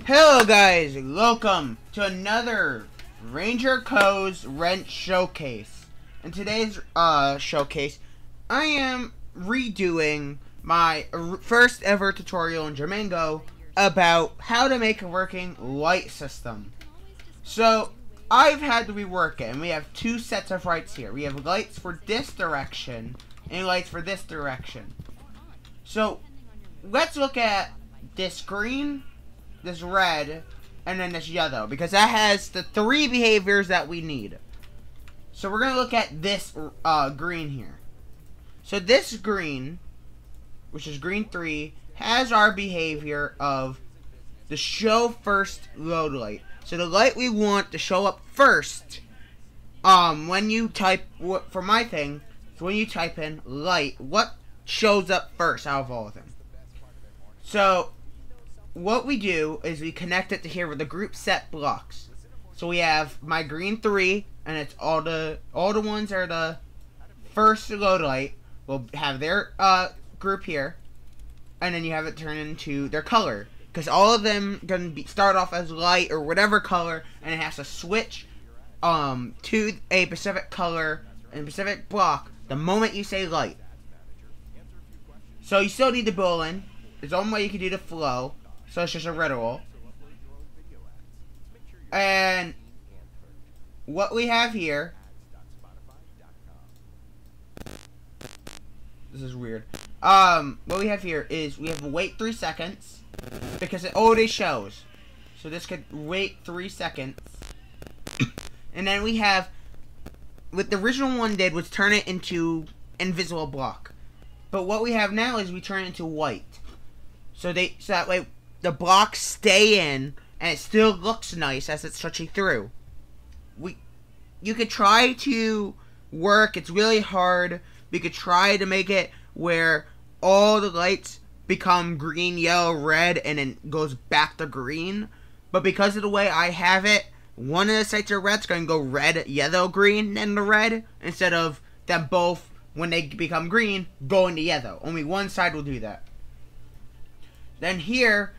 Hello guys, welcome to another Ranger Co's wrench showcase. In today's showcase, I am redoing my first ever tutorial in Jamango about how to make a working light system. So, I've had to rework it, and we have two sets of lights here. We have lights for this direction, and lights for this direction. So, let's look at this green, this red, and then this yellow, because that has the three behaviors that we need. So we're going to look at this green here. So this green, which is green 3, has our behavior of the show first load light. So the light we want to show up first, when you type, for my thing, so when you type in light, what shows up first out of all of them? So what we do is we connect it to here with the group set blocks. So we have my green 3, and it's all the ones that are the first load light. We'll have their group here, and then you have it turn into their color, because all of them gonna start off as light or whatever color, and it has to switch to a specific color and specific block the moment you say light. So you still need the boolean. There's only way you can do the flow. So it's just a riddle. And what we have here, this is weird. What we have here is we have to wait 3 seconds because it already shows. So this could wait 3 seconds. And then we have, what the original one did was turn it into invisible block. But what we have now is we turn it into white. So that way the blocks stay in, and it still looks nice as it's stretching through. You could try to work, it's really hard. We could try to make it where all the lights become green, yellow, red, and then goes back to green. But because of the way I have it, one of the sites are red, it's going to go red, yellow, green, then the red, instead of them both, when they become green, going to yellow. Only one side will do that. Then here,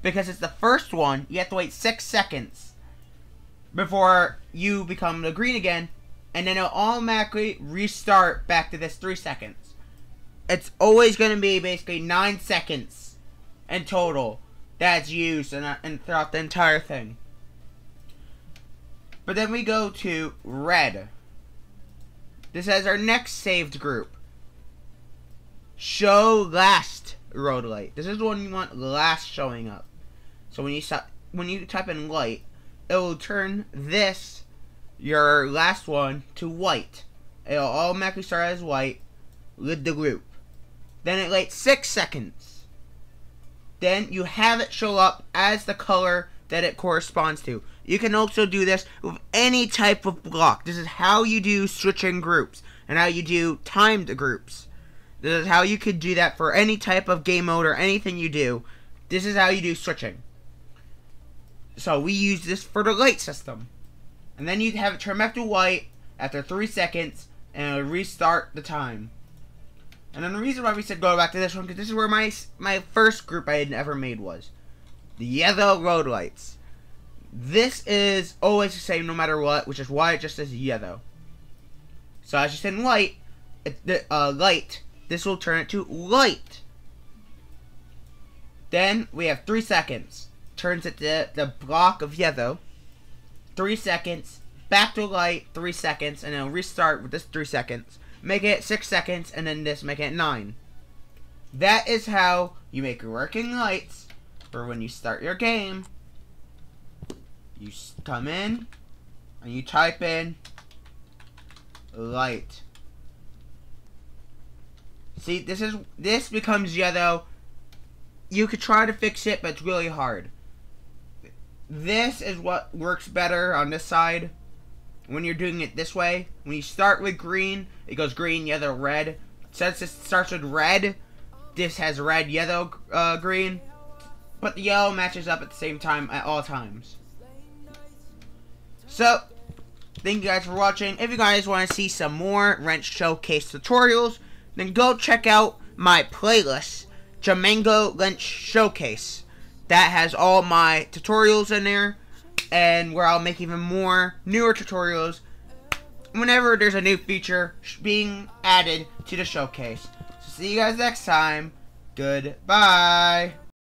because it's the first one, you have to wait 6 seconds before you become the green again, and then it'll automatically restart back to this 3 seconds. It's always going to be basically 9 seconds in total that's used and throughout the entire thing. But then we go to red. This is our next saved group. Show last road light. This is the one you want last showing up. So when you type in light, it will turn this, your last one, to white. It'll automatically start as white with the group. Then it waits 6 seconds. Then you have it show up as the color that it corresponds to. You can also do this with any type of block. This is how you do switching groups and how you do timed groups. This is how you could do that for any type of game mode or anything you do. This is how you do switching. So we use this for the light system. And then you have it turn back to white after 3 seconds, and it'll restart the time. And then the reason why we said go back to this one, because this is where my first group I had ever made was. The yellow road lights. This is always the same no matter what, which is why it just says yellow. So as you said in light, light, this will turn it to light. Then we have 3 seconds. Turns it to the block of yellow. 3 seconds. Back to light. 3 seconds. And it'll restart with this 3 seconds. Make it 6 seconds. And then this make it 9. That is how you make working lights for when you start your game. You come in. And you type in light. See, this becomes yellow. You could try to fix it, but it's really hard. This is what works better on this side. When you're doing it this way, when you start with green, it goes green, yellow, red. Since it starts with red, this has red, yellow, green. But the yellow matches up at the same time at all times. So, thank you guys for watching. If you guys want to see some more wrench showcase tutorials, then go check out my playlist, Jamango Wrench Showcase. that has all my tutorials in there, and where I'll make even more newer tutorials whenever there's a new feature being added to the showcase. So see you guys next time. Goodbye.